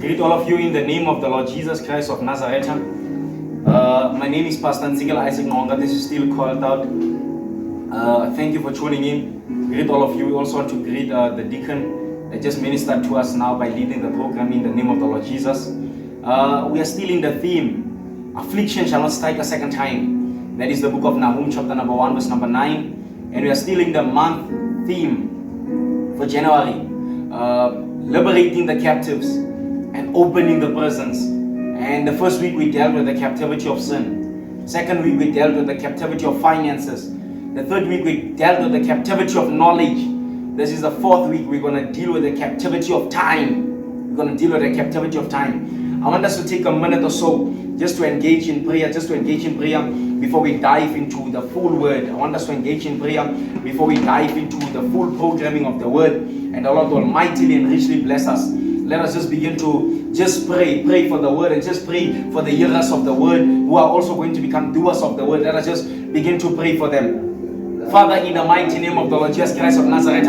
greet all of you in the name of the Lord Jesus Christ of Nazareth. My name is Pastor Ntsikelelo. This is still called out. Thank you for tuning in. Greet all of you. We also want to greet the deacon that just ministered to us now by leading the program in the name of the Lord Jesus. We are still in the theme, affliction shall not strike a second time. That is the book of Nahum, chapter number 1, verse number 9. And we are still in the month theme for January, liberating the captives and opening the prisons. And the first week we dealt with the captivity of sin. Second week we dealt with the captivity of finances. The third week we dealt with the captivity of knowledge. This is the fourth week we're going to deal with the captivity of time. We're going to deal with the captivity of time. I want us to take a minute or so just to engage in prayer, before we dive into the full word. I want us to engage in prayer before we dive into the full programming of the word. And the Lord will mightily and richly bless us. Let us just begin to just pray for the word, and just pray for the hearers of the word who are also going to become doers of the word. Let us just begin to pray for them. Father, in the mighty name of the Lord Jesus Christ of Nazareth,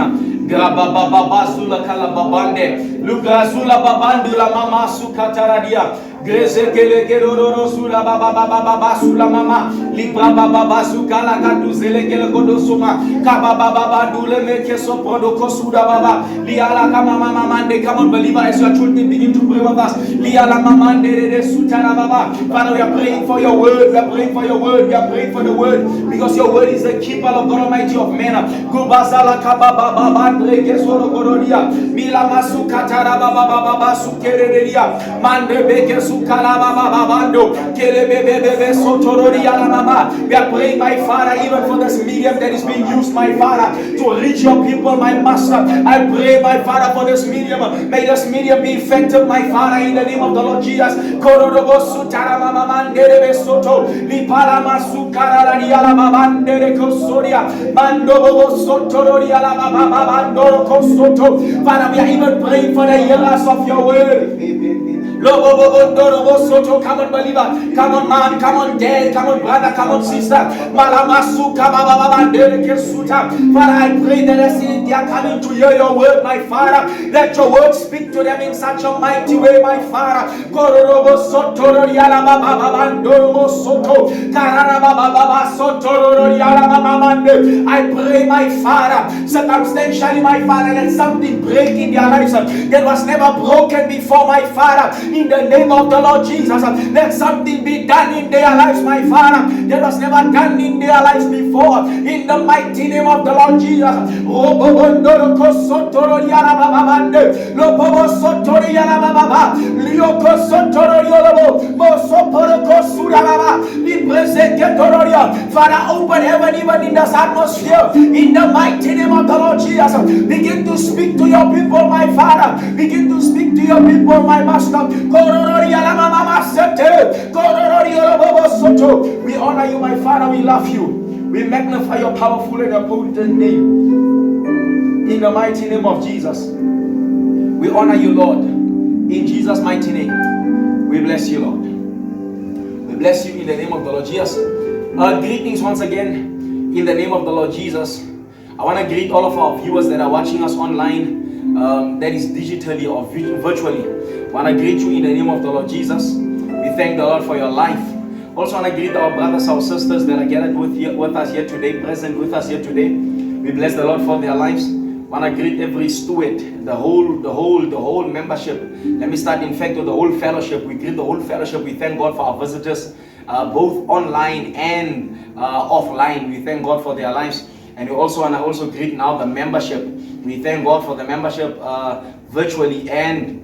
Greze kele keroro sula baba sula mama libra baba sukala kadu zele kele kodo suma kaba baba dule meke so prodo kosuda baba liala kama mama mande. Come on, believer, as your children begin to pray with us. Liala mama de sutana baba. Father, we are praying for your word. We are praying for your word. We are praying for the word, because your word is the keeper of God Almighty of men. Gubazala kaba baba andre kesoro korodia mila masukatara baba sukereria mande beke. We are praying, my Father, even for this medium that is being used, my Father, to reach your people, my Master. I pray, my Father, for this medium. May this medium be effective, my Father, in the name of the Lord Jesus. Father, we are even praying for the hearers of your word. Come on, believer, come on, man, come on, dad, come on, brother, come on, sister. Father, I pray that as they are coming to hear your word, my Father, let your word speak to them in such a mighty way, my Father. I pray, my Father, circumstantially, my Father, let something break in their lives that was never broken before, my Father. In the name of the Lord Jesus, let something be done in their lives, my Father, that was never done in their lives before. In the mighty name of the Lord Jesus. Father, open heaven even in this atmosphere. In the mighty name of the Lord Jesus, begin to speak to your people, my Father. Begin to speak to your people, my Master. We honor you, my Father. We love you. We magnify your powerful and potent name. In the mighty name of Jesus, we honor you, Lord. In Jesus' mighty name, we bless you, Lord. We bless you in the name of the Lord Jesus. Greetings once again in the name of the Lord Jesus. I want to greet all of our viewers that are watching us online, that is digitally or virtually. I want to greet you in the name of the Lord Jesus. We thank the Lord for your life. Also want to greet our brothers, our sisters that are gathered with us here today, present with us here today. We bless the Lord for their lives. I want to greet every steward, the whole membership. Let me start in fact with the whole fellowship. We greet the whole fellowship. We thank God for our visitors, both online and offline. We thank God for their lives. And we also want to greet now the membership. We thank God for the membership virtually and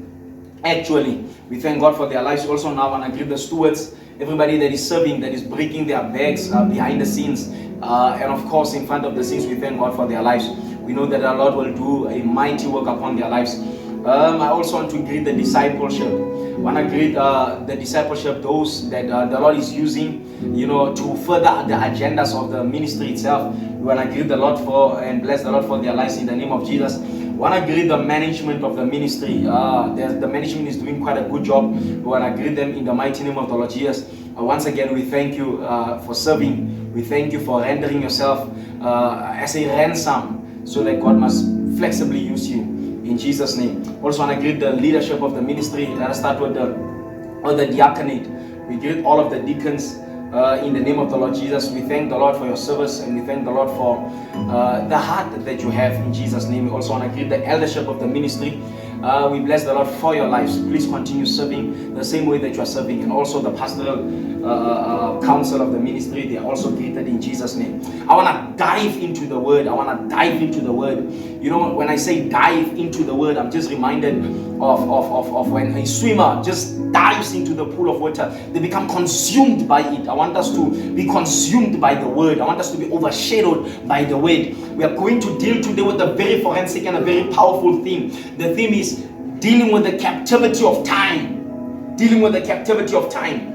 actually. We thank God for their lives. Also now want to greet the stewards, everybody that is serving, that is breaking their bags behind the scenes, and of course in front of the scenes. We thank God for their lives. We know that our Lord will do a mighty work upon their lives. I also want to greet the discipleship. I want to greet the discipleship, those that the Lord is using, to further the agendas of the ministry itself. We want to greet the Lord for and bless the Lord for their lives in the name of Jesus. I want to greet the management of the ministry. The management is doing quite a good job. We want to greet them in the mighty name of the Lord Jesus. Once again, we thank you for serving. We thank you for rendering yourself as a ransom, so that God must flexibly use you. In Jesus' name. Also want to greet the leadership of the ministry. Let us start with the diaconate. We greet all of the deacons in the name of the Lord Jesus. We thank the Lord for your service, and we thank the Lord for the heart that you have in Jesus' name. We also want to greet the eldership of the ministry. We bless the Lord for your lives. Please continue serving the same way that you are serving, and also the pastoral council of the ministry. They are also greeted in Jesus' name. I want to dive into the word. You know, when I say dive into the word, I'm just reminded of when a swimmer just dives into the pool of water. They become consumed by it. I want us to be consumed by the word. I want us to be overshadowed by the word. We are going to deal today with a very forensic and a very powerful theme. The theme is dealing with the captivity of time. Dealing with the captivity of time.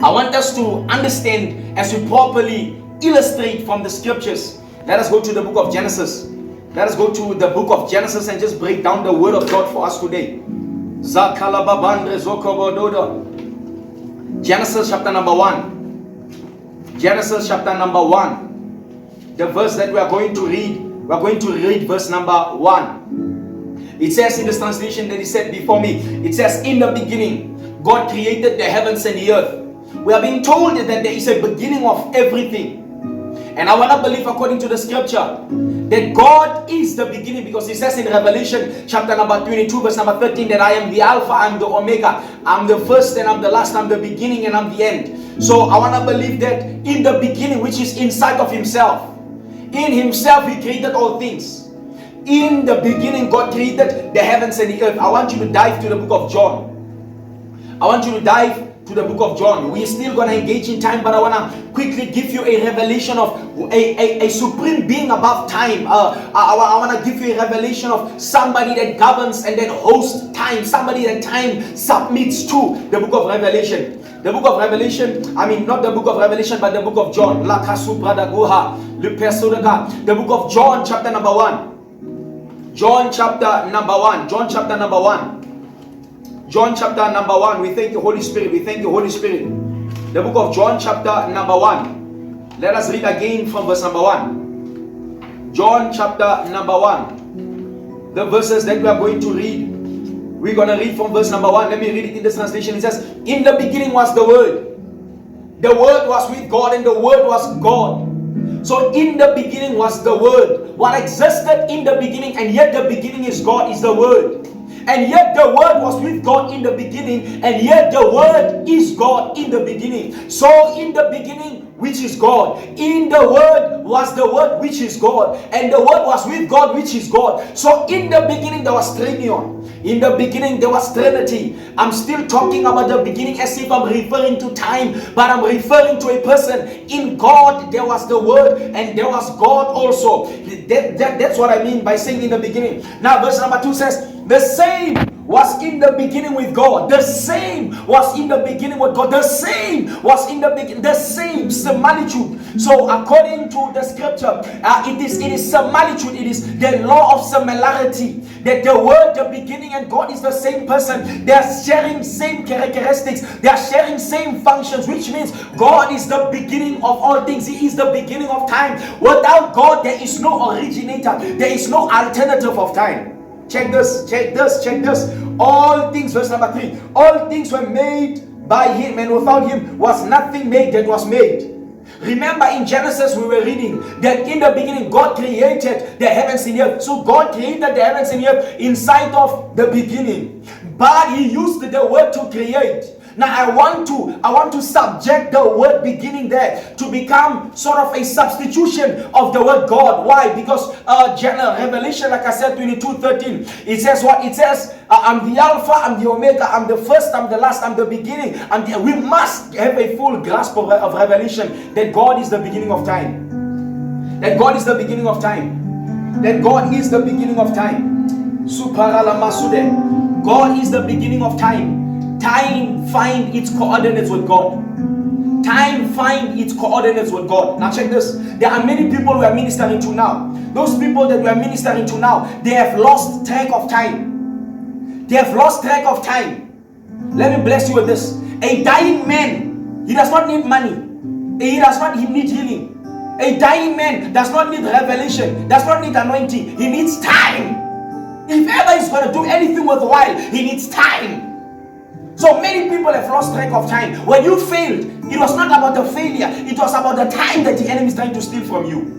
I want us to understand as we properly illustrate from the scriptures. Let us go to the book of Genesis. Let us go to the book of Genesis and just break down the word of God for us today. Genesis chapter number 1. Genesis chapter number 1. The verse that we are going to read. We are going to read verse number 1. It says in this translation that he said before me. It says, in the beginning, God created the heavens and the earth. We are being told that there is a beginning of everything. And I want to believe according to the scripture that God is the beginning, because it says in Revelation chapter number 22 verse number 13 that I am the Alpha, I am the Omega, I'm the first and I'm the last, I'm the beginning and I'm the end. So I want to believe that in the beginning, which is inside of himself, in himself he created all things. In the beginning God created the heavens and the earth. I want you to dive to the book of John. I want you to dive to the book of John. We're still going to engage in time, but I want to quickly give you a revelation of a supreme being above time. I want to give you a revelation of somebody that governs and that hosts time, somebody that time submits to. The book of Revelation. The book of Revelation, I mean not the book of Revelation, but the book of John. The book of John chapter number 1. John chapter number 1. John chapter number 1. John chapter number 1. We thank you, Holy Spirit. We thank you, Holy Spirit. The book of John chapter number 1. Let us read again from verse number 1. John chapter number 1. The verses that we are going to read. We're going to read from verse number 1. Let me read it in this translation. It says, in the beginning was the Word. The Word was with God and the Word was God. So in the beginning was the Word. What existed in the beginning, and yet the beginning is God, is the Word. And yet the Word was with God in the beginning, and yet the Word is God in the beginning. So in the beginning, which is God, in the Word was the Word which is God, and the Word was with God which is God. So in the beginning there was Trinion. In the beginning there was Trinity. I'm still talking about the beginning as if I'm referring to time, but I'm referring to a person. In God there was the Word and there was God also. That's what I mean by saying in the beginning. Now verse number 2 says, the same was in the beginning with God. The same was in the beginning with God. The same was in the beginning. The same similitude. So according to the scripture, it is similitude. It is the law of similarity. That the Word, the beginning, and God is the same person. They are sharing same characteristics. They are sharing same functions, which means God is the beginning of all things. He is the beginning of time. Without God, there is no originator. There is no alternative of time. Check this, check this, check this. All things, verse number 3. All things were made by Him, and without Him was nothing made that was made. Remember in Genesis we were reading that in the beginning God created the heavens and the earth. So God created the heavens and the earth inside of the beginning. But He used the word to create. Now I want to subject the word beginning there to become sort of a substitution of the word God. Why? Because Revelation, like I said, 22:13, it says what? It says, I'm the Alpha, I'm the Omega, I'm the first, I'm the last, I'm the beginning. We must have a full grasp of Revelation that God is the beginning of time. That God is the beginning of time. That God is the beginning of time. God is the beginning of time. Time find its coordinates with God. Time find its coordinates with God. Now check this. There are many people we are ministering to now. Those people that we are ministering to now, they have lost track of time. They have lost track of time. Let me bless you with this. A dying man, he does not need money. He does not need healing. A dying man does not need revelation, does not need anointing. He needs time. If ever he's going to do anything worthwhile, he needs time. So many people have lost track of time. When you failed, it was not about the failure, it was about the time that the enemy is trying to steal from you.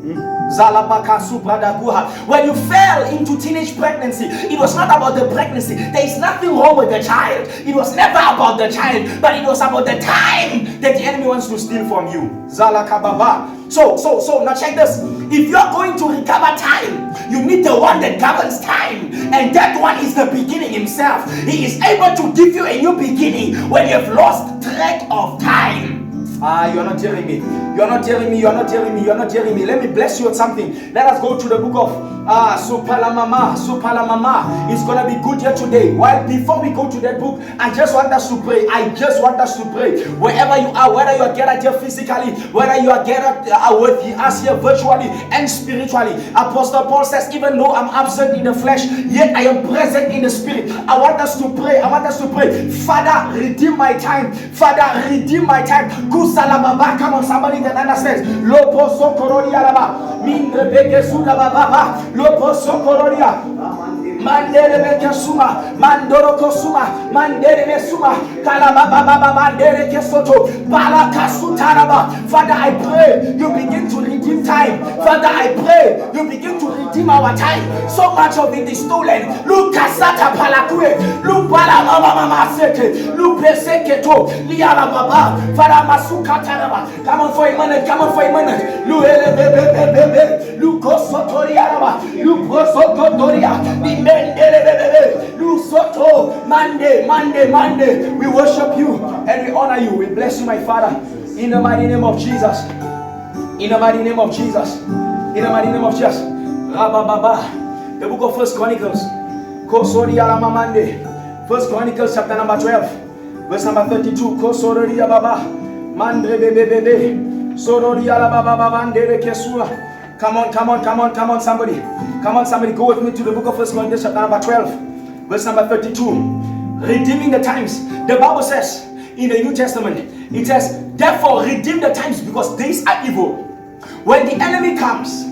When you fell into teenage pregnancy, it was not about the pregnancy. There is nothing wrong with the child. It was never about the child, but it was about the time that the enemy wants to steal from you. So now check this. If you are going to recover time, you need the one that governs time, and that one is the beginning himself. He is able to give you a new beginning when you have lost track of time. You're not hearing me. You're not hearing me. You're not hearing me. You're not hearing me. Let me bless you with something. Let us go to the book of Supalamama. It's gonna be good here today. While before we go to that book, I just want us to pray. Wherever you are, whether you are gathered here physically, whether you are gathered with us here virtually and spiritually. Apostle Paul says, even though I'm absent in the flesh, yet I am present in the spirit. I want us to pray. Father, redeem my time. Father, redeem my time. Come on, somebody that understands. Lopo sokororia laba. Mindre beke suda baba. Lopo sokororia. Mandere beke suma. Mandoro kosuma. Mandere mesuma. Kalababa mandere kesoto. Balaka sutaraba. Father, I pray you begin to redeem time. Father, I pray you begin to redeem our time. So much of it is stolen. Lukasata palakue. Lupala mama sete. Lupeseketo. Liala baba. Father, come on for a minute. Luele bebe. Lukosotoriaraba. Lukosotoria. Lusoto. Monday. We worship you and we honor you. We bless you, my Father, in the mighty name of Jesus. In the mighty name of Jesus. The book of 1 Chronicles. First Chronicles chapter number 12. Verse number 32. Kosororia baba. Mandre bebe. Sororia la baba bandere kesua. Come on, somebody. Come on, somebody. Go with me to the book of 1 Chronicles chapter number 12. Verse number 32. Redeeming the times. The Bible says in the New Testament, it says, therefore redeem the times because days are evil. When the enemy comes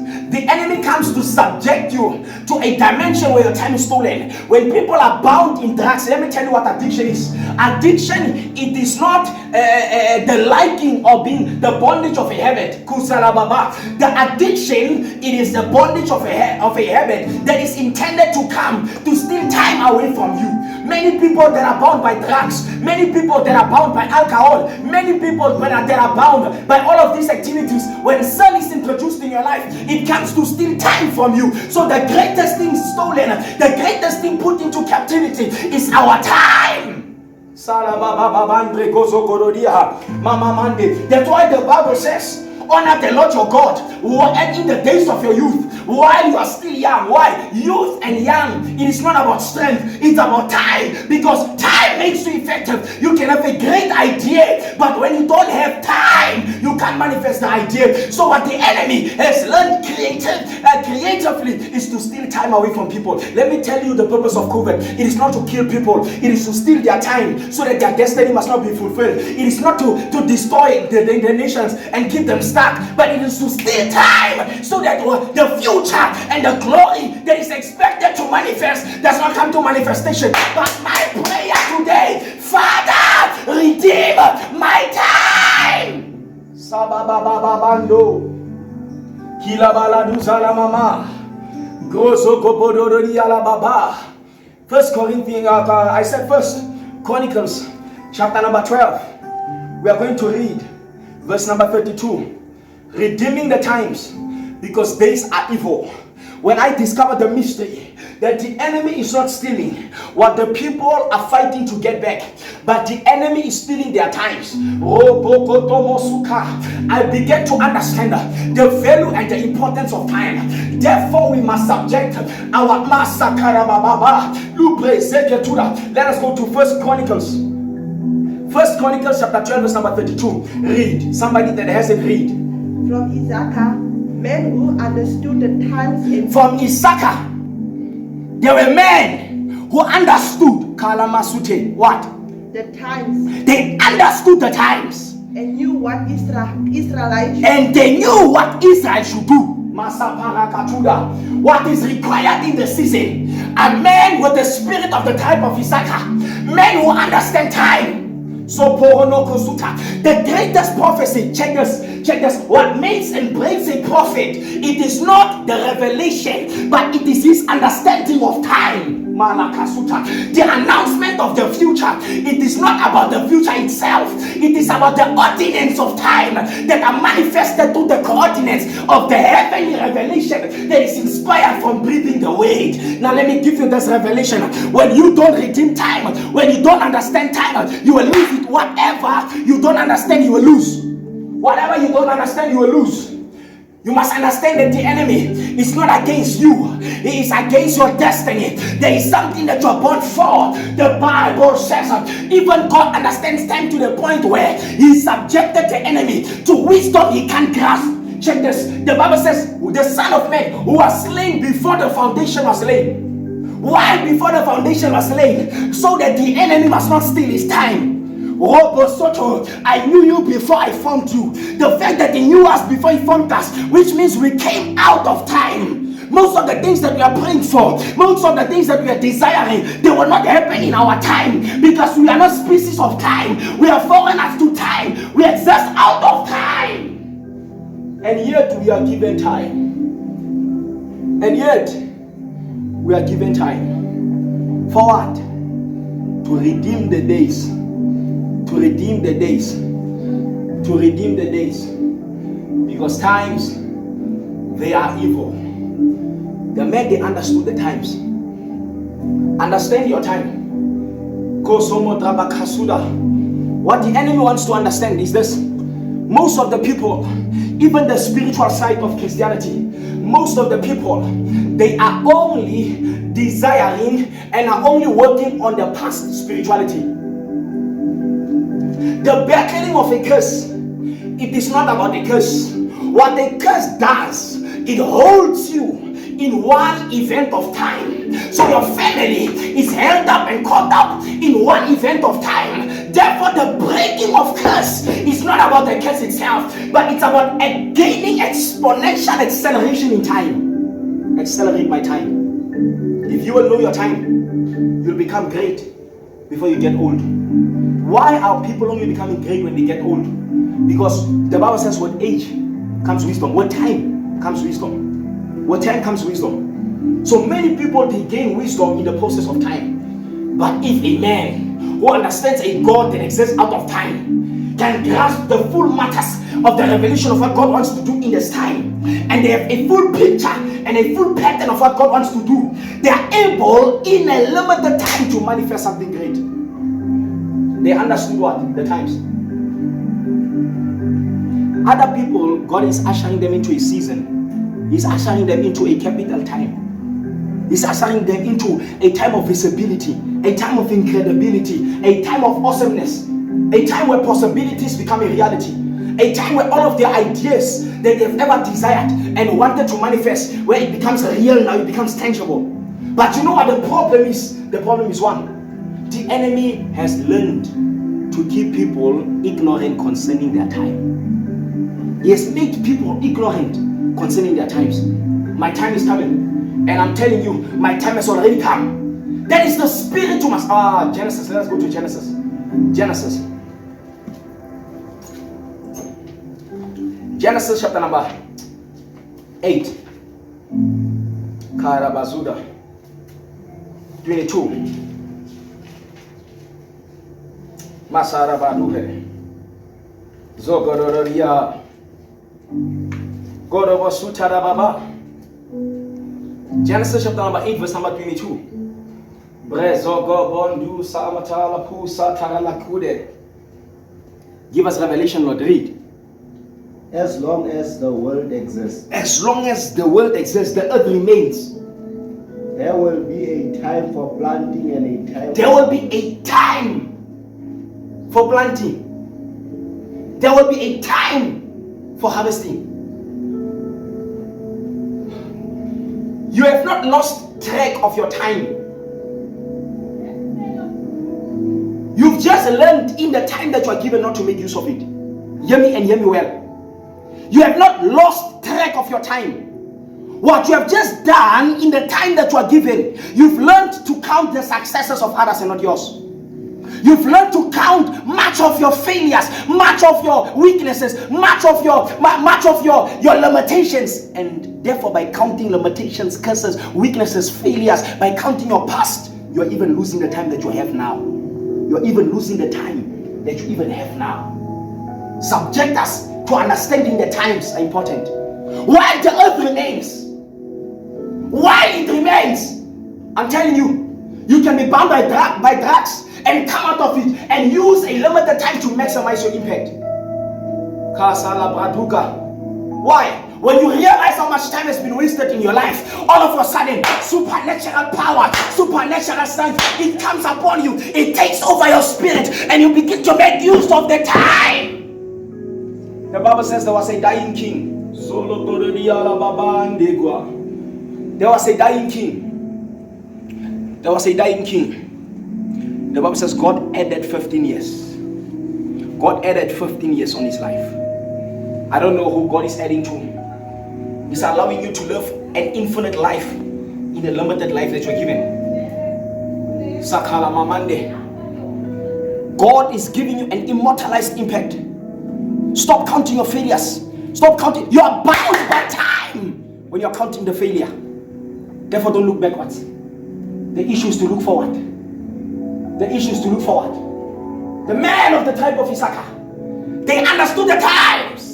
to subject you to a dimension where your time is stolen. When people are bound in drugs, let me tell you what addiction is. Addiction, it is not the liking or being the bondage of a habit. The addiction, it is the bondage of a habit that is intended to come to steal time away from you. Many people that are bound by drugs, many people that are bound by alcohol, many people that are bound by all of these activities. When sin is introduced in your life, it comes to steal time from you. So the greatest thing stolen, the greatest thing put into captivity is our time. That's why the Bible says, honor the Lord your God and in the days of your youth, while you are still young. Why? Youth and young, it is not about strength, it's about time. Because time makes you effective. You can have a great idea, but when you don't have time, you can't manifest the idea. So what the enemy has learned creatively is to steal time away from people. Let me tell you the purpose of COVID. It is not to kill people. It is to steal their time so that their destiny must not be fulfilled. It is not to destroy the nations and keep them stuck, but it is to steal time so that the future and the glory that is expected to manifest does not come to manifestation. But my prayer today, Father, redeem my time. Sababababando Kilabaladu Salamama Gozo Kopodori Alababa. First Corinthians, I said First Chronicles chapter number 12. We are going to read verse number 32. Redeeming the times because days are evil. When I discovered the mystery that the enemy is not stealing what the people are fighting to get back, but the enemy is stealing their times, I began to understand the value and the importance of time. Therefore, we must subject our master. Let us go to First Chronicles chapter 12 verse number 32. Read. Somebody that hasn't read. From Issachar, men who understood the times. From Issachar, there were men who understood what? The times. They understood the times. And knew what Israelites should and they knew what Israel should do. What is required in the season? A man with the spirit of the tribe of Issachar, men who understand time. So the greatest prophecy, check this, what makes and breaks a prophet, it is not the revelation, but it is his understanding of time. The announcement of the future, it is not about the future itself, it is about the ordinance of time that are manifested through the coordinates of the heavenly revelation that is inspired from breathing the word. Now let me give you this revelation. When you don't redeem time, when you don't understand time, you will lose it. Whatever you don't understand, you will lose. Whatever you don't understand, you will lose. You must understand that the enemy is not against you. He is against your destiny. There is something that you are born for. The Bible says even God understands time to the point where he subjected the enemy to wisdom he can't grasp. Check this. The Bible says the Son of Man who was slain before the foundation was laid. Why before the foundation was laid? So that the enemy must not steal his time. I knew you before I formed you. The fact that he knew us before he formed us, which means we came out of time. Most of the things that we are praying for, most of the things that we are desiring, they will not happen in our time, because we are not species of time. We are foreigners to time. We exist out of time. And yet we are given time. And yet we are given time. For what? To redeem the days. To redeem the days. To redeem the days. Because times, they are evil. The men, they understood the times. Understand your time. What the enemy wants to understand is this. Most of the people, even the spiritual side of Christianity, most of the people, they are only desiring and are only working on the past spirituality. The beckoning of a curse, it is not about the curse. What the curse does, it holds you in one event of time. So your family is held up and caught up in one event of time. Therefore, the breaking of curse is not about the curse itself, but it's about a gaining exponential acceleration in time. Accelerate my time. If you will know your time, you'll become great before you get old. Why are people only becoming great when they get old? Because the Bible says with age comes wisdom. With time comes wisdom. With time comes wisdom. So many people, they gain wisdom in the process of time. But if a man who understands a God that exists out of time can grasp the full matters of the revelation of what God wants to do in this time, and they have a full picture and a full pattern of what God wants to do, they are able in a limited time to manifest something great. They understood what? The times. Other people, God is ushering them into a season. He's ushering them into a capital time. He's ushering them into a time of visibility, a time of incredibility, a time of awesomeness, a time where possibilities become a reality, a time where all of their ideas that they've ever desired and wanted to manifest, where it becomes real now, it becomes tangible. But you know what the problem is? The problem is one. The enemy has learned to keep people ignorant concerning their time. He has made people ignorant concerning their times. My time is coming, and I'm telling you, my time has already come. That is the spirit to us. Genesis. Let us go to Genesis. Genesis chapter number 8. Karabazuda 22. Masara Baduhe Zogororia Gorobo Sutara Baba. Genesis chapter number 8, verse number 22. Brezogo Bondu Samatala Pusa Taralakude. Give us revelation, Lord. Read. As long as the world exists. As long as the world exists, the earth remains. There will be a time for planting and a time. There will be a time for planting. There will be a time for harvesting. You have not lost track of your time. You've just learned in the time that you are given not to make use of it. Hear me and hear me well. You have not lost track of your time. What you have just done in the time that you are given, you've learned to count the successes of others and not yours. You've learned to count much of your failures, much of your weaknesses, much of your limitations, and therefore by counting limitations, curses, weaknesses, failures, by counting your past, you are even losing the time that you have now. You are even losing the time that you even have now. Subject us to understanding the times are important. While the earth remains, while it remains, I'm telling you, you can be bound by drugs and come out of it and use a limited time to maximize your impact. Why? When you realize how much time has been wasted in your life, all of a sudden, supernatural power, supernatural strength, it comes upon you, it takes over your spirit, and you begin to make use of the time. The Bible says there was a dying king. There was a dying king. There was a dying king. The Bible says God added 15 years. God added 15 years on his life. I don't know who God is adding to. He's allowing you to live an infinite life in a limited life that you're given. Sakala Mamande. God is giving you an immortalized impact. Stop counting your failures. Stop counting. You are bound by time when you're counting the failure. Therefore, don't look backwards. The issue is to look forward. The issue is to look forward. The men of the tribe of Issachar, they understood the times.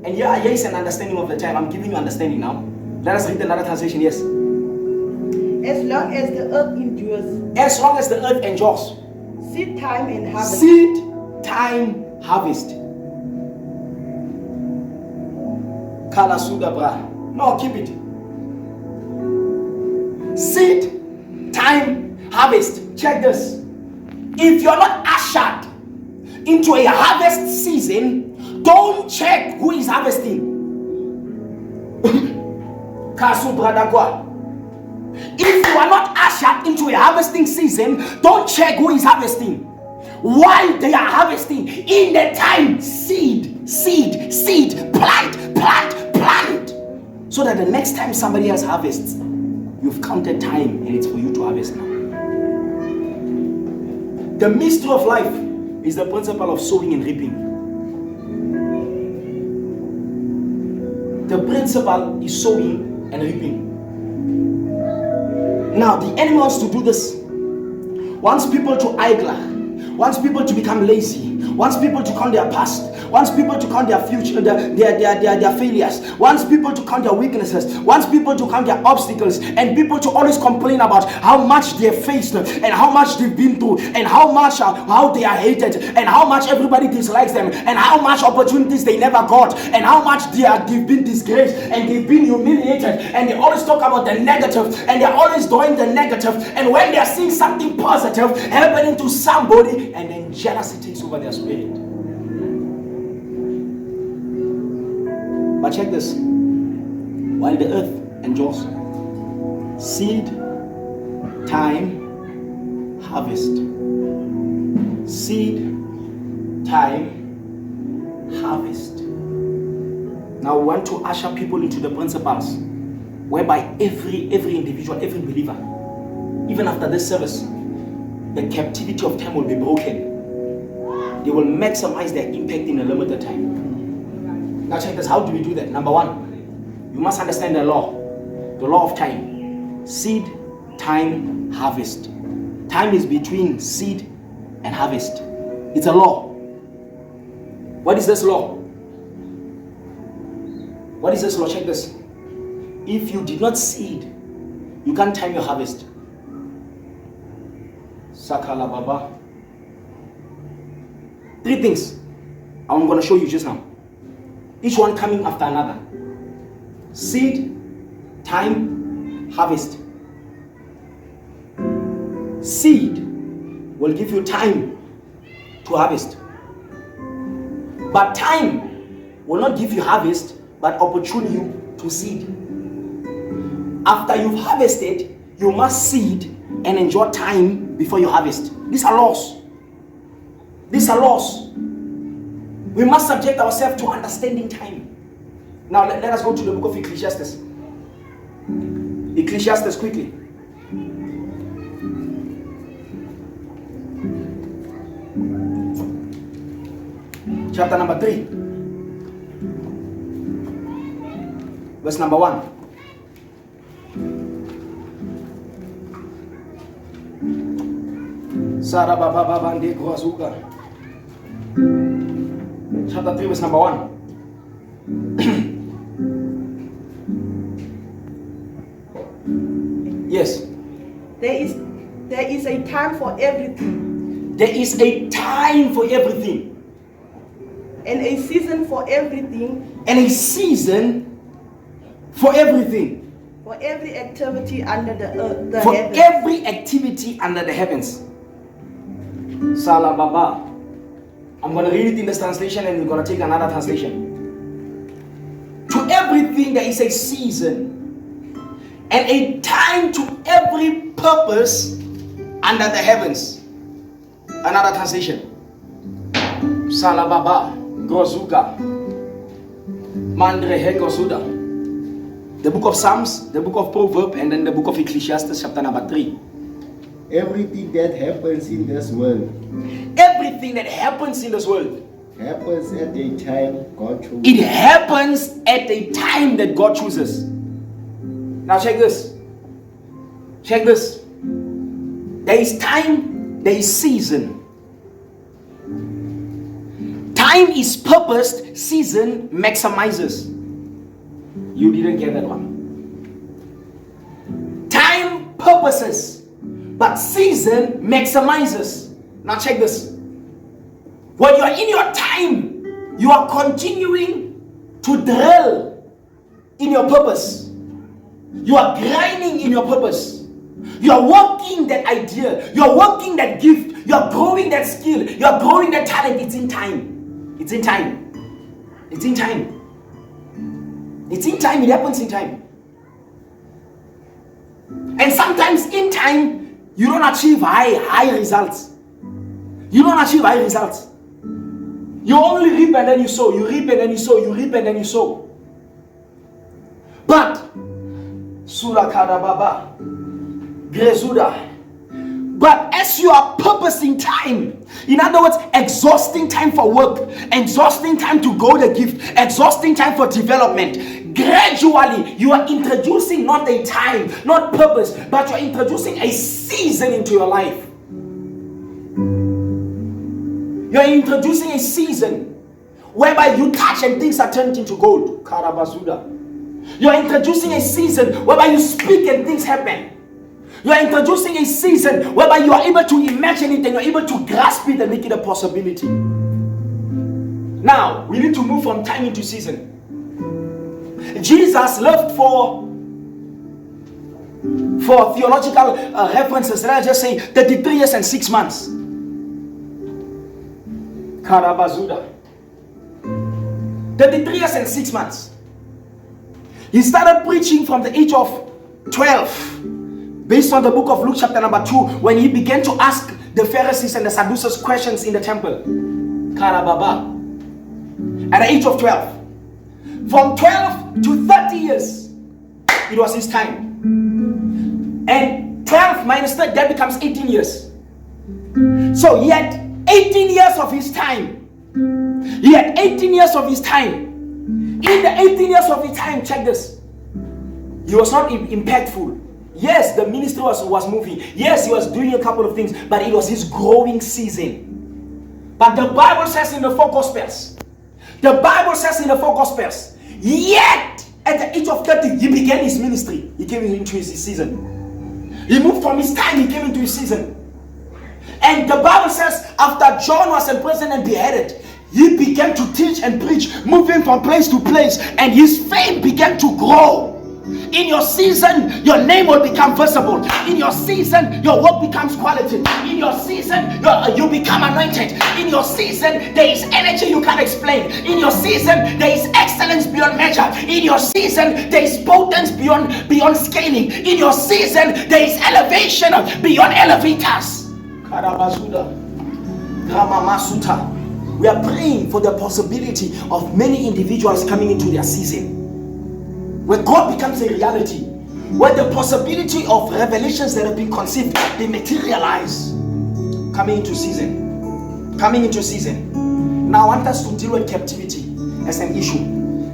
And here is an understanding of the time. I'm giving you understanding now. Let us read another translation. Yes. As long as the earth endures. As long as the earth endures. Seed time and harvest. Seed time, harvest. Kala suga bra. No, keep it. Seed time, harvest. Check this. If you're not ushered into a harvest season, don't check who is harvesting. Kasu bradagwa. If you are not ushered into a harvesting season, don't check who is harvesting. While they are harvesting, in the time, seed, plant. So that the next time somebody else harvests, you've counted time and it's for you to harvest now. The mystery of life is the principle of sowing and reaping. The principle is sowing and reaping. Now, the enemy wants to do this. Wants people to idle, wants people to become lazy, wants people to count their past, wants people to count their future, their failures, wants people to count their weaknesses, wants people to count their obstacles, and people to always complain about how much they've faced and how much they've been through and how they are hated and how much everybody dislikes them and how much opportunities they never got and how much they've been disgraced and they've been humiliated, and they always talk about the negative and they're always doing the negative, and when they're seeing something positive happening to somebody, and then jealousy takes over their spirit. But check this. While the earth endures, seed, time, harvest. Seed, time, harvest. Now we want to usher people into the principles whereby every individual, every believer, even after this service, the captivity of time will be broken. They will maximize their impact in a limited time. Now check this. How do we do that? Number one, you must understand the law of time. Seed, time, harvest. Time is between seed and harvest. It's a law. What is this law? What is this law? Check this. If you did not seed, you can't time your harvest. Sakala Baba. 3 things I'm going to show you just now. Each one coming after another. Seed, time, harvest. Seed will give you time to harvest. But time will not give you harvest, but opportunity you to seed. After you've harvested, you must seed and enjoy time before you harvest. These are laws. These are laws. We must subject ourselves to understanding time. Now let us go to the book of Ecclesiastes. Ecclesiastes, quickly. Chapter number 3. Verse number 1. Chapter 3, verse number 1. Yes. There is a time for everything. There is a time for everything. And a season for everything. And a season for everything. For every activity under the For heavens. every activity under the heavens. Salah Baba. I'm going to read it in this translation and we're going to take another translation. To everything there is a season and a time to every purpose under the heavens. Another translation. Salah Baba. Gozuka. Mandre Gozuda. The book of Psalms, the book of Proverbs, and then the book of Ecclesiastes, chapter number 3. Everything that happens in this world. Everything that happens in this world. Happens at a time God chooses. It happens at a time that God chooses. Now check this. Check this. There is time, there is season. Time is purposed, season maximizes. You didn't get that one. Time purposes, but season maximizes. Now check this. When you are in your time, you are continuing to drill in your purpose. You are grinding in your purpose. You are working that idea. You are working that gift. You are growing that skill. You are growing that talent. It's in time. It's in time. It's in time. It's in time. It happens in time. And sometimes in time, you don't achieve high results. You don't achieve high results. You only reap and then you sow. You reap and then you sow. You reap and then you sow. But Surakada Baba Grezuda. But as you are purposing time, in other words, exhausting time for work, exhausting time to grow the gift, exhausting time for development, gradually you are introducing not a time, not purpose, but you are introducing a season into your life. You are introducing a season whereby you touch and things are turned into gold. Karabazuda. You are introducing a season whereby you speak and things happen. You are introducing a season whereby you are able to imagine it and you are able to grasp it and make it a possibility. Now, we need to move from time into season. Jesus lived for theological references. Let us just say 33 years and 6 months. Karabazuda. 33 years and 6 months. He started preaching from the age of 12. Based on the book of Luke chapter number 2, when he began to ask the Pharisees and the Sadducees questions in the temple. Karababa. At the age of 12. From 12 to 30 years, it was his time. And 12 minus 30, that becomes 18 years. So he had 18 years of his time. He had 18 years of his time. In the 18 years of his time, check this. He was not impactful. Yes, the ministry was moving. Yes, he was doing a couple of things, but it was his growing season. But the Bible says in the 4 Gospels, yet at the age of 30, he began his ministry. He came into his season. He moved from his time, he came into his season. And the Bible says after John was imprisoned and beheaded, he began to teach and preach, moving from place to place, and his fame began to grow. In your season, your name will become visible. In your season, your work becomes quality. In your season, you become anointed. In your season, there is energy you can't explain. In your season, there is excellence beyond measure. In your season, there is potence beyond scaling. In your season, there is elevation beyond elevators. We are praying for the possibility of many individuals coming into their season. When God becomes a reality, where the possibility of revelations that have been conceived, they materialize. Coming into season. Now I want us to deal with captivity as an issue.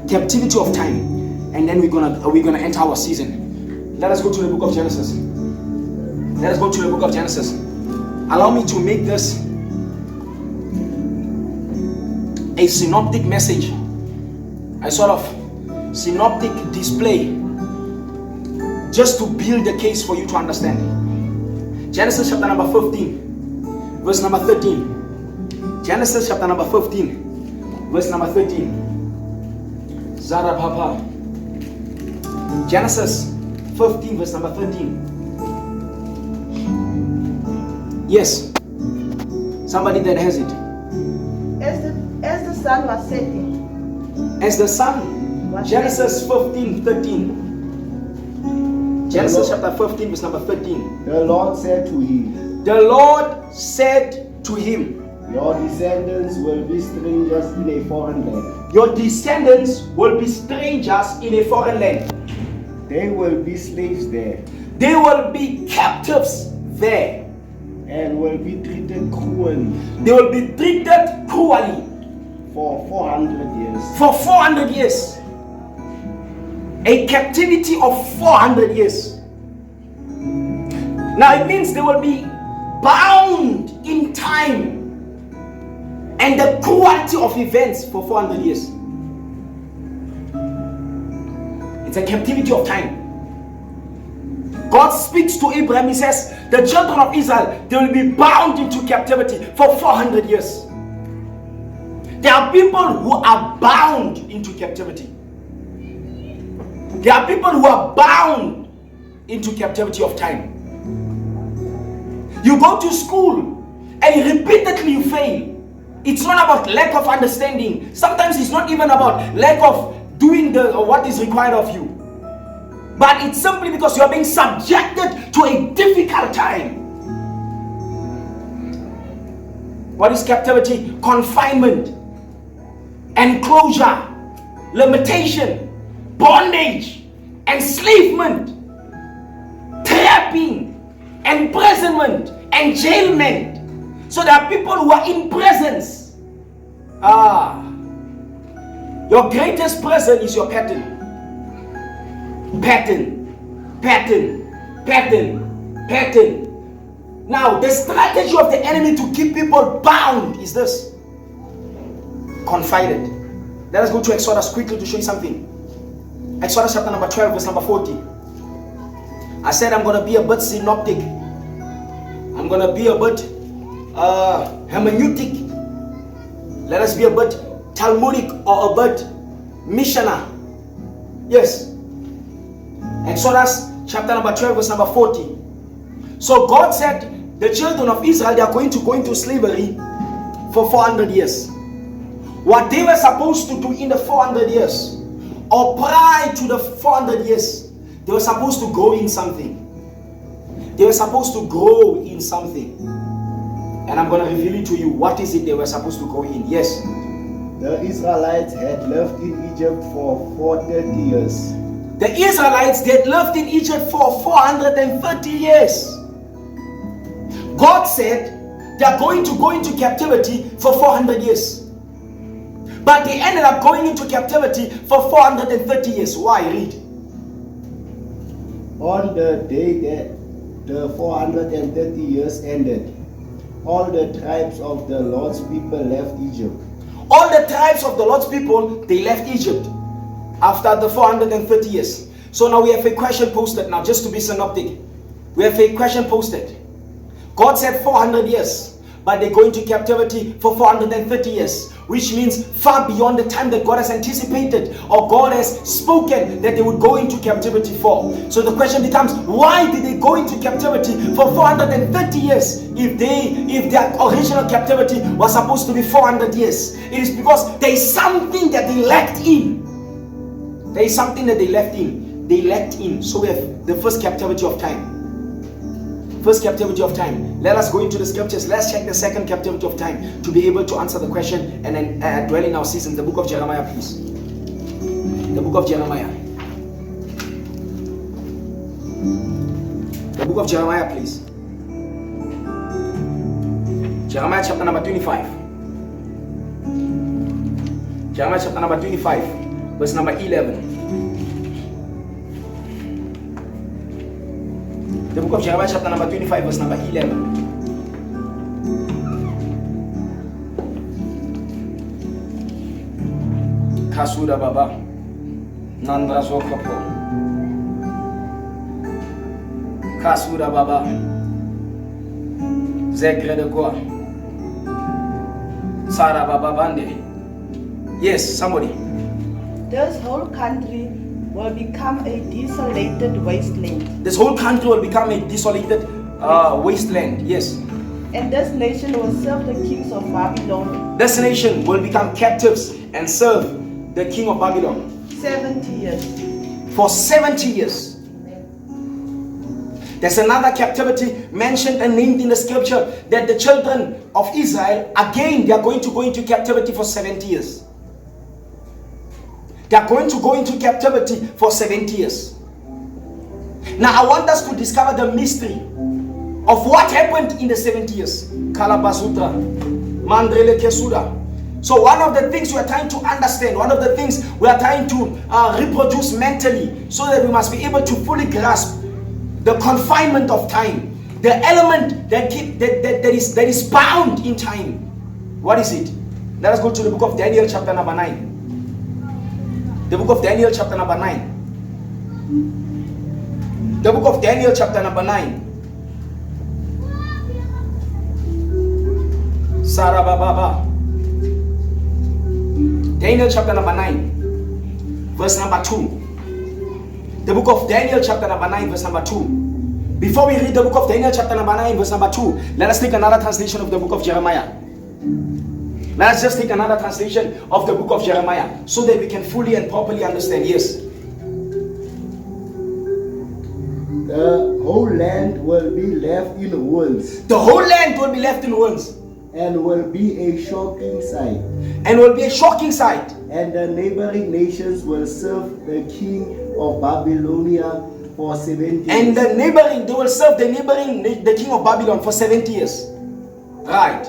Captivity of time. And then we're gonna enter our season. Let us go to the book of Genesis. Allow me to make this a synoptic message, a sort of synoptic display, just to build the case for you to understand. Genesis chapter number 15, verse number 13. Genesis chapter number 15, verse number 13. Zara Papa. Genesis 15, verse number 13. Yes. Somebody that has it. As the sun was setting. As the sun. Genesis 15, 13. Genesis chapter 15, verse number 13. The Lord said to him. The Lord said to him. Your descendants will be strangers in a foreign land. Your descendants will be strangers in a foreign land. They will be slaves there. They will be captives there. And will be treated cruelly. They will be treated cruelly. For 400 years. For 400 years. A captivity of 400 years. Now it means they will be bound in time and the cruelty of events for 400 years. It's a captivity of time. God speaks to Abraham. He says, the children of Israel, they will be bound into captivity for 400 years. There are people who are bound into captivity. There are people who are bound into captivity of time. You go to school and repeatedly you fail. It's not about lack of understanding. Sometimes it's not even about lack of doing what is required of you. But it's simply because you are being subjected to a difficult time. What is captivity? Confinement, enclosure, limitation, bondage, enslavement, trapping, imprisonment, enjailment. So there are people who are in prisons. Your greatest prison is your pattern. Now, the strategy of the enemy to keep people bound is this: confided. Let us go to Exodus quickly to show you something. Exodus chapter number 12, verse number 40. I said I'm going to be a bit synoptic. I'm going to be a bit hermeneutic. Let us be a bit Talmudic or a bit missionary. Yes. Exodus chapter number 12, verse number 40. So God said the children of Israel, they are going to go into slavery for 400 years. What they were supposed to do in the 400 years, or prior to the 400 years, they were supposed to grow in something. They were supposed to grow in something. And I'm going to reveal it to you. What is it they were supposed to grow in? Yes. The Israelites had lived in Egypt for 430 years. The Israelites, they had lived in Egypt for 430 years. God said they are going to go into captivity for 400 years. But they ended up going into captivity for 430 years. Why? Read. On the day that the 430 years ended, all the tribes of the Lord's people left Egypt. All the tribes of the Lord's people, they left Egypt after the 430 years. So now we have a question posted now, just to be synoptic. We have a question posted. God said 400 years, but they go into captivity for 430 years, which means far beyond the time that God has anticipated or God has spoken that they would go into captivity for. So the question becomes, why did they go into captivity for 430 years if their original captivity was supposed to be 400 years? It is because there is something that they lacked in. There is something that they lacked in. So we have the first captivity of time. First captivity of time. Let us go into the scriptures. Let's check the second captivity of time to be able to answer the question and then dwell in our season. The book of Jeremiah, please. The book of Jeremiah. The book of Jeremiah, please. Jeremiah chapter number 25. Jeremiah chapter number 25, verse number 11. The book of Jeremiah chapter number 25, verse number 11. Kasuda Baba Nandra Zokopo Kasuda Baba Zekre de Goa Sara Baba Bande. Yes, somebody. This whole country will become a desolated wasteland. This whole country will become a desolated wasteland. Yes. And this nation will serve the kings of Babylon. This nation will become captives and serve the king of Babylon 70 years. for 70 years. There's another captivity mentioned and named in the scripture, that the children of Israel, again, they are going to go into captivity for 70 years. They are going to go into captivity for 70 years. Now, I want us to discover the mystery of what happened in the 70 years. Kalabasutra, Mandrele Kesuda. So one of the things we are trying to understand, one of the things we are trying to reproduce mentally, so that we must be able to fully grasp the confinement of time, the element that is bound in time. What is it? Let us go to the book of Daniel chapter number 9. The book of Daniel chapter number 9. The book of Daniel chapter number 9. Sarababa. Daniel chapter number 9, verse number 2. The book of Daniel chapter number 9, verse number 2. Before we read the book of Daniel chapter number 9, verse number 2, let us take another translation of the book of Jeremiah. Let us just take another translation of the book of Jeremiah, so that we can fully and properly understand. Yes. The whole land will be left in ruins. The whole land will be left in ruins. And will be a shocking sight. And will be a shocking sight. And the neighboring nations will serve the king of Babylonia for 70 years. And they will serve the king of Babylon for 70 years. Right.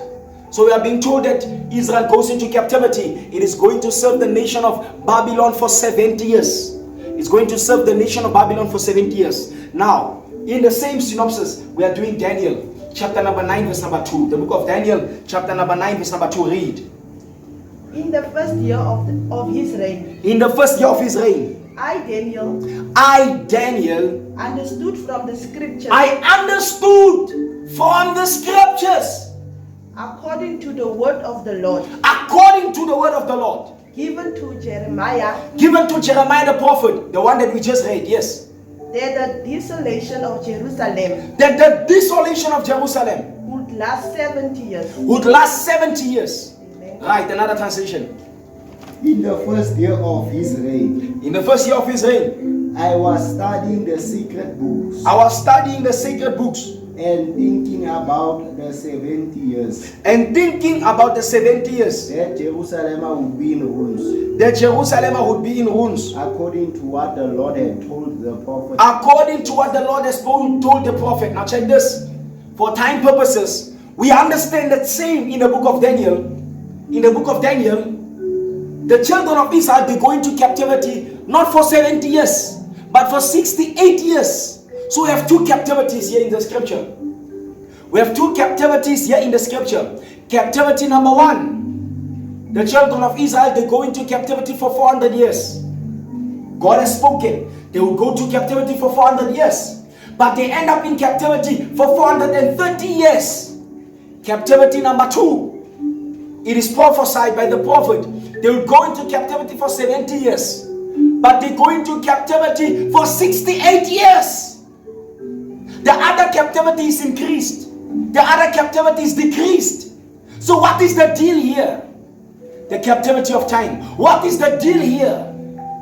So we are being told that Israel goes into captivity. It is going to serve the nation of Babylon for 70 years. It's going to serve the nation of Babylon for 70 years. Now, in the same synopsis, we are doing Daniel chapter number 9, verse number 2. The book of Daniel chapter number 9, verse number 2. Read. In the first year of his reign. In the first year of his reign. I, Daniel, understood from the scriptures. I understood from the scriptures. According to the word of the Lord. According to the word of the Lord. Given to Jeremiah. Given to Jeremiah the prophet. The one that we just read. Yes. That the desolation of Jerusalem. That the desolation of Jerusalem. Would last 70 years. Would last 70 years. Amen. Right. Another translation. In the first year of his reign. In the first year of his reign. I was studying the secret books. I was studying the sacred books. And thinking about the 70 years. And thinking about the 70 years. That Jerusalem would be in ruins. That Jerusalem would be in ruins. According to what the Lord had told the prophet. According to what the Lord has told the prophet. Now check this. For time purposes, we understand that same in the book of Daniel. In the book of Daniel, the children of Israel, they go into captivity not for 70 years, but for 68 years. So we have two captivities here in the scripture. We have two captivities here in the scripture. Captivity number 1. The children of Israel, they go into captivity for 400 years. God has spoken. They will go to captivity for 400 years. But they end up in captivity for 430 years. Captivity number 2. It is prophesied by the prophet. They will go into captivity for 70 years. But they go into captivity for 68 years. The other captivity is increased. The other captivity is decreased. So what is the deal here? The captivity of time. What is the deal here?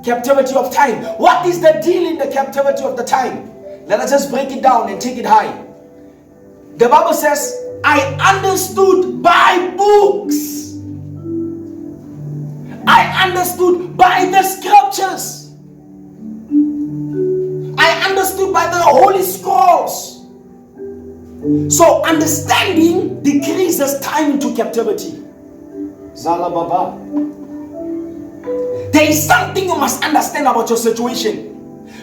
Captivity of time. What is the deal in the captivity of the time? Let us just break it down and take it high. The Bible says, I understood by books. I understood by the scriptures. I understood by the Holy holy scrolls. So understanding decreases time into captivity. Zala Baba. There is something you must understand about your situation.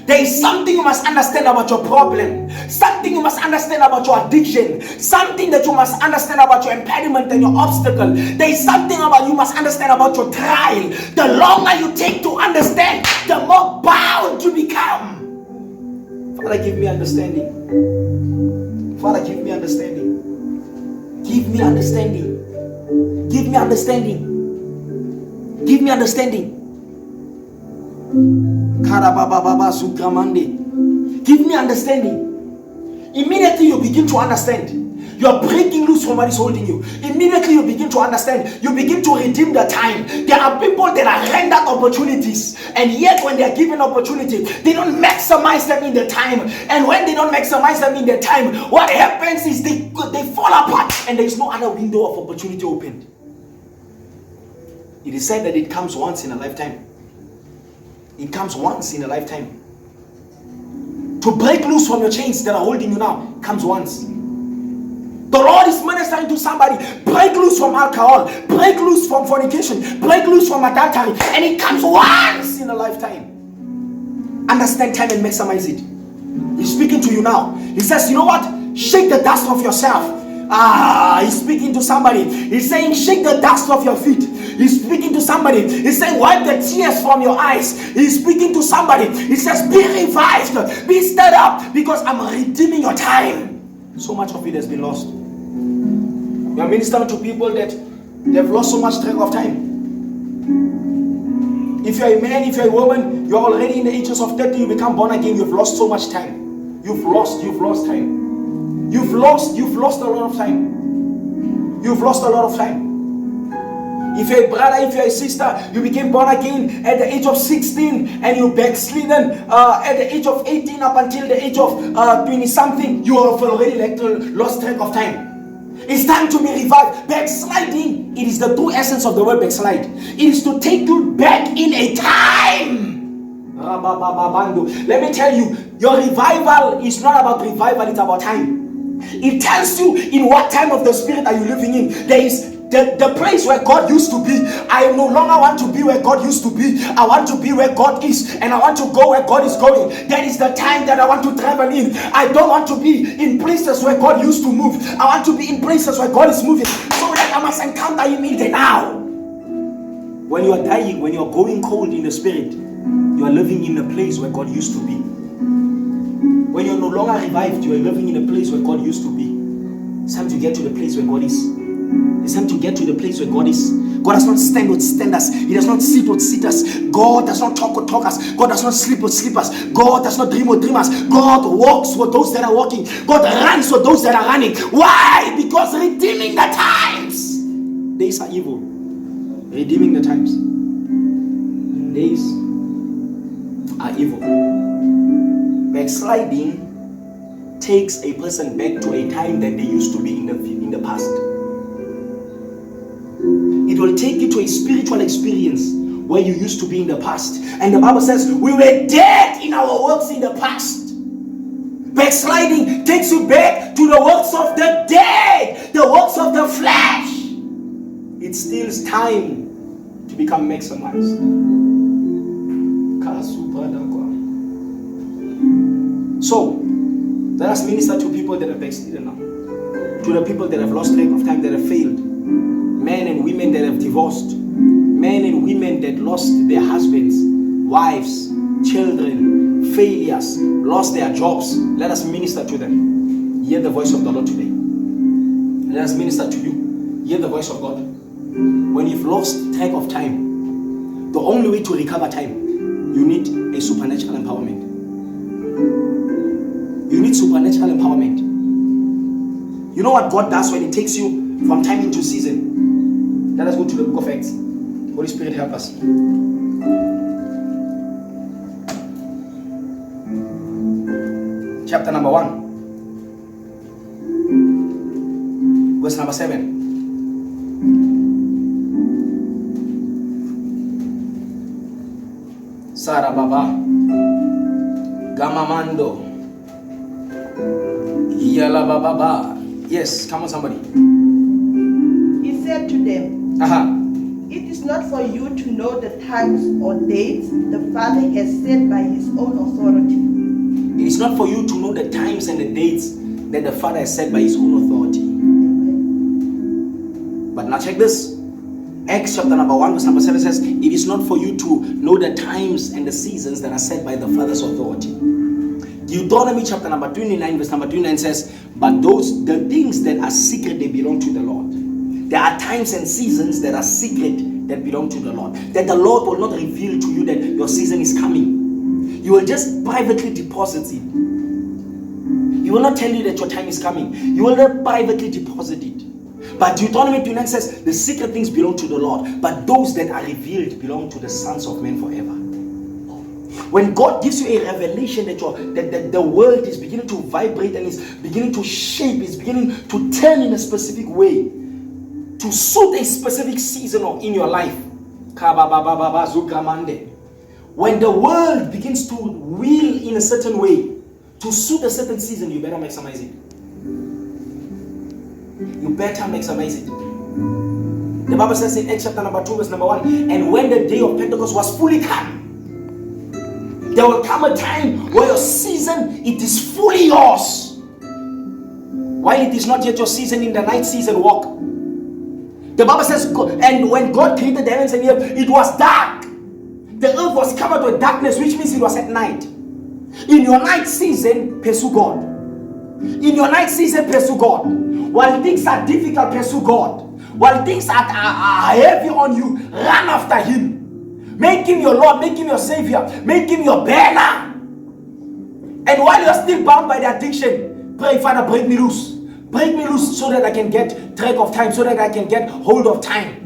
There is something you must understand about your problem. Something you must understand about your addiction. Something that you must understand about your impediment and your obstacle. There is something about you must understand about your trial. The longer you take to understand, the more bound you become. Father, give me understanding. Father, give me understanding. Give me understanding. Give me understanding. Give me understanding. Give me understanding. Immediately you begin to understand. You are breaking loose from what is holding you. Immediately you begin to understand. You begin to redeem the time. There are people that are rendered opportunities, and yet when they are given opportunity, they don't maximize them in the time. And when they don't maximize them in the time, what happens is they fall apart, and there is no other window of opportunity opened. It is said that it comes once in a lifetime. It comes once in a lifetime. To break loose from your chains that are holding you now comes once. The Lord is ministering to somebody. Break loose from alcohol. Break loose from fornication. Break loose from adultery. And it comes once in a lifetime. Understand time and maximize it. He's speaking to you now. He says, you know what? Shake the dust off yourself. He's speaking to somebody. He's saying, shake the dust off your feet. He's speaking to somebody. He's saying, wipe the tears from your eyes. He's speaking to somebody. He says, be revived, be stirred up, because I'm redeeming your time. So much of it has been lost. We are ministering to people that they've lost so much track of time. If you're a man, if you're a woman, you're already in the ages of 30, you become born again, you've lost so much time. You've lost time. You've lost a lot of time. You've lost a lot of time. If you're a brother, if you're a sister, you became born again at the age of 16 and you backslidden at the age of 18 up until the age of 20 something, you have already lost track of time. It's time to be revived. Backsliding, it is the true essence of the word backslide. It is to take you back in a time. Let me tell you, your revival is not about revival, it's about time. It tells you in what time of the spirit are you living in. There is the place where God used to be. I no longer want to be where God used to be. I want to be where God is, and I want to go where God is going. That is the time that I want to travel in. I don't want to be in places where God used to move. I want to be in places where God is moving, so that I must encounter Him in the now. When you are dying, when you are going cold in the spirit, you are living in a place where God used to be. When you're no longer revived, you are living in a place where God used to be. It's time to get to the place where God is. It's time to get to the place where God is. God does not stand with standers. He does not sit with sitters. God does not talk with talkers. God does not sleep with sleepers. God does not dream with dreamers. God walks with those that are walking. God runs with those that are running. Why? Because redeeming the times. Days are evil. Redeeming the times. Days are evil. Backsliding takes a person back to a time that they used to be in the past. It will take you to a spiritual experience where you used to be in the past. And the Bible says we were dead in our works in the past. Backsliding takes you back to the works of the dead, the works of the flesh. It steals time to become maximized. So, let us minister to people that are backslidden now. To the people that have lost track of time, that have failed. Men and women that have divorced. Men and women that lost their husbands, wives, children, failures, lost their jobs. Let us minister to them. Hear the voice of the Lord today. Let us minister to you. Hear the voice of God. When you've lost track of time, the only way to recover time, you need a supernatural empowerment. You need supernatural empowerment. You know what God does when He takes you from time into season? Let us go to the book of Acts. Holy Spirit, help us. Chapter number 1. Verse number 7. Sara Baba Gamamando Yala ba ba. Yes, come on, somebody. He said to them, It is not for you to know the times or dates the Father has set by his own authority. It is not for you to know the times and the dates that the Father has set by his own authority. But now check this. Acts chapter number 1 verse number 7 says, it is not for you to know the times and the seasons that are set by the Father's authority. Deuteronomy chapter number 29 verse number 29 says, but the things that are secret, they belong to the Lord. There are times and seasons that are secret that belong to the Lord. That the Lord will not reveal to you that your season is coming. You will just privately deposit it. He will not tell you that your time is coming. You will not privately deposit it. But Deuteronomy 29 says the secret things belong to the Lord, but those that are revealed belong to the sons of men forever. When God gives you a revelation that the world is beginning to vibrate and is beginning to shape, is beginning to turn in a specific way to suit a specific season in your life. When the world begins to wheel in a certain way to suit a certain season, you better maximize it. You better maximize it. The Bible says in Acts chapter number 2 verse number 1, and when the day of Pentecost was fully come, there will come a time where your season, it is fully yours. While it is not yet your season, in the night season walk. The Bible says, and when God created the heavens and the earth, it was dark. The earth was covered with darkness, which means it was at night. In your night season, pursue God. In your night season, pursue God. While things are difficult, pursue God. While things are heavy on you, run after Him. Make Him your Lord, make Him your Savior, make Him your banner. And while you're still bound by the addiction, pray, Father, break me loose. Break me loose so that I can get track of time, so that I can get hold of time.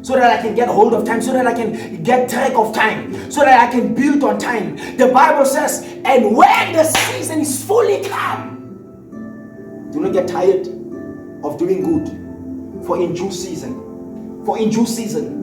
So that I can get hold of time, so that I can get track of time, so that I can build on time. The Bible says, and when the season is fully come, do not get tired of doing good, for in due season. For in due season.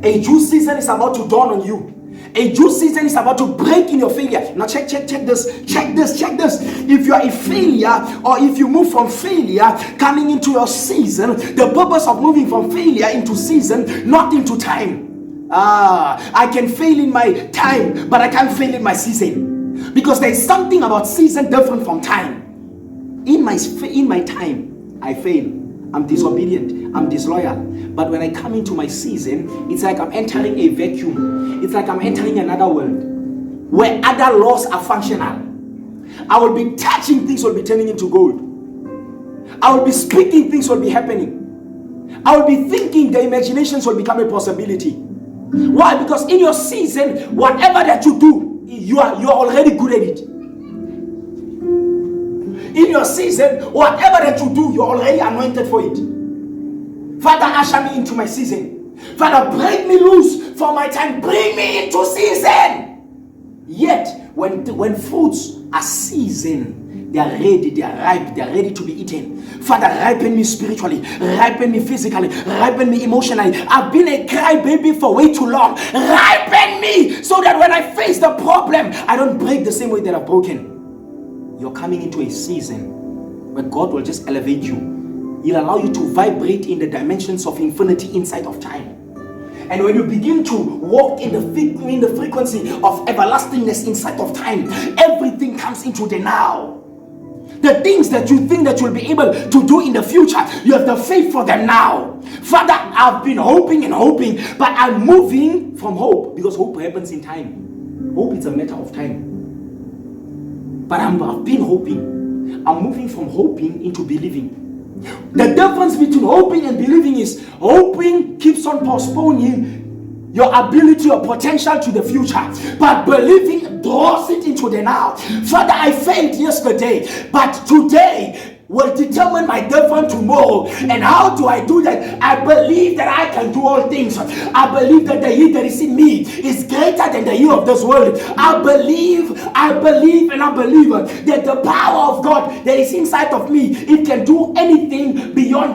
A due season is about to dawn on you. A due season is about to break in your failure. Now check this. If you are a failure, or if you move from failure coming into your season, the purpose of moving from failure into season, not into time. I can fail in my time, but I can't fail in my season. Because there is something about season different from time. In my time, I fail. I'm disobedient. I'm disloyal. But when I come into my season, it's like I'm entering a vacuum. It's like I'm entering another world where other laws are functional. I will be touching things, will be turning into gold. I will be speaking, things will be happening. I will be thinking, the imaginations will become a possibility. Why? Because in your season, whatever that you do, you are already good at it. In your season, whatever that you do, you're already anointed for it. Father, usher me into my season. Father, break me loose for my time. Bring me into season. Yet, when fruits are seasoned, they are ready, they are ripe, they are ready to be eaten. Father, ripen me spiritually, ripen me physically, ripen me emotionally. I've been a crybaby for way too long. Ripen me so that when I face the problem, I don't break the same way that I've broken. You're coming into a season where God will just elevate you. He'll allow you to vibrate in the dimensions of infinity inside of time. And when you begin to walk in the frequency of everlastingness inside of time, everything comes into the now. The things that you think that you'll be able to do in the future, you have the faith for them now. Father, I've been hoping and hoping, but I'm moving from hope, because hope happens in time. Hope is a matter of time. But I've been hoping. I'm moving from hoping into believing. The difference between hoping and believing is hoping keeps on postponing your ability or potential to the future, but believing draws it into the now. Father, I failed yesterday, but today will determine my different tomorrow. And how do I do that? I believe that I can do all things. I believe that the He that is in me is greater than the He of this world. I believe that the power of God that is inside of me, it can do anything beyond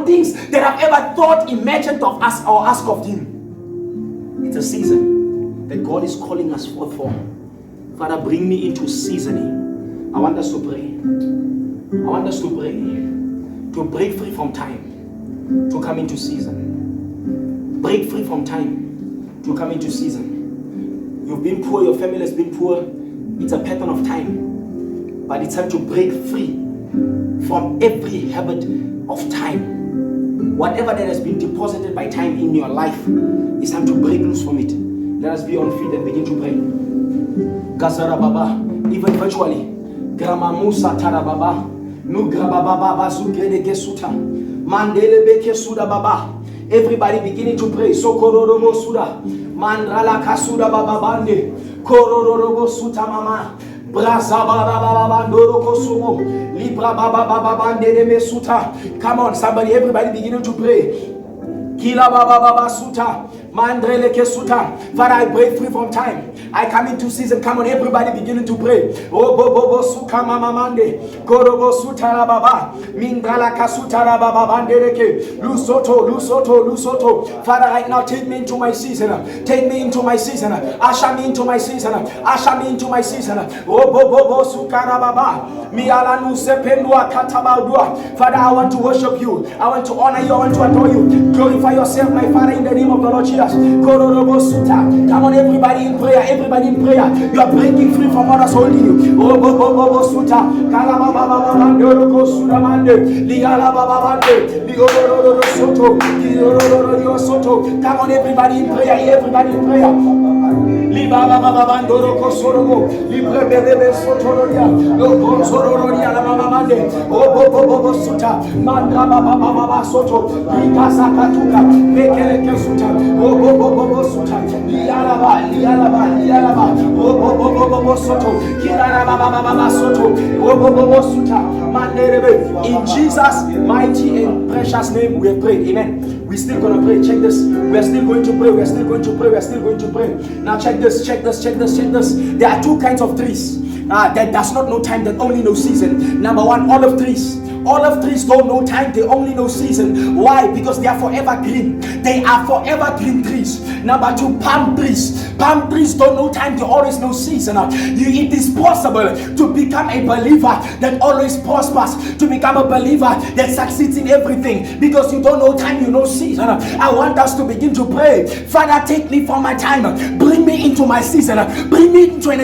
things that I've ever thought, imagined of us or asked of Him. It's a season that God is calling us forth for. Father, bring me into seasoning. I want us to pray. I want us to pray, to break free from time, to come into season. Break free from time, to come into season. You've been poor, your family has been poor. It's a pattern of time. But it's time to break free from every habit of time. Whatever that has been deposited by time in your life, it's time to break loose from it. Let us be on feet and begin to pray. Gazara Baba, even virtually. Grama Musa Tara Baba, Nugra Baba Sugede Kesuta, Mandele Beke Suda Baba. Everybody beginning to pray. Sokororobo Suda, Mandrala Kasuda Baba Bande, Kororobo Suta Mama. Come on, somebody, everybody beginning to pray. Kila baba baba suta, mandrele kesuta. Father, I break free from time. I come into season. Come on, everybody beginning to pray. Oh bobo suka mama mande, korobo suta la baba, mindrala kasuta la baba bandereke, lusoto. Father, right now take me into my season. Take me into my season. Usher me into my season. Usher me into my season. Oh bobo suka la baba, miala nu sependua katabadua. Father, I want to worship you. I want to honor you. I want to adore you. Glorify yourself, my Father, in the name of the Lord Jesus. Come on, everybody in prayer. Everybody in prayer. You are breaking free from what is holding you. Come on, everybody in prayer. Everybody in prayer. Libaba baba bandoro kosorogo libre bebe sotororia lo konsororia la mama mande bobo suta manda baba soto rikasa katuka mekele kesuta bobo suta lialaba bobo soto kirara baba soto bobo suta manderebe. In Jesus' mighty and precious name we have prayed. Amen. We're still going to pray. Check this. We're still going to pray. Now check this. There are two kinds of trees that does not know time, that only know season. Number one, olive trees. Olive trees don't know time, they only know season. Why? Because they are forever green. They are forever green trees. Number two, palm trees. Palm trees don't know time, they always know season. It is possible to become a believer that always prospers, to become a believer that succeeds in everything, because you don't know time, you know season. I want us to begin to pray. Father, take me from my time, bring me into my season, bring me into an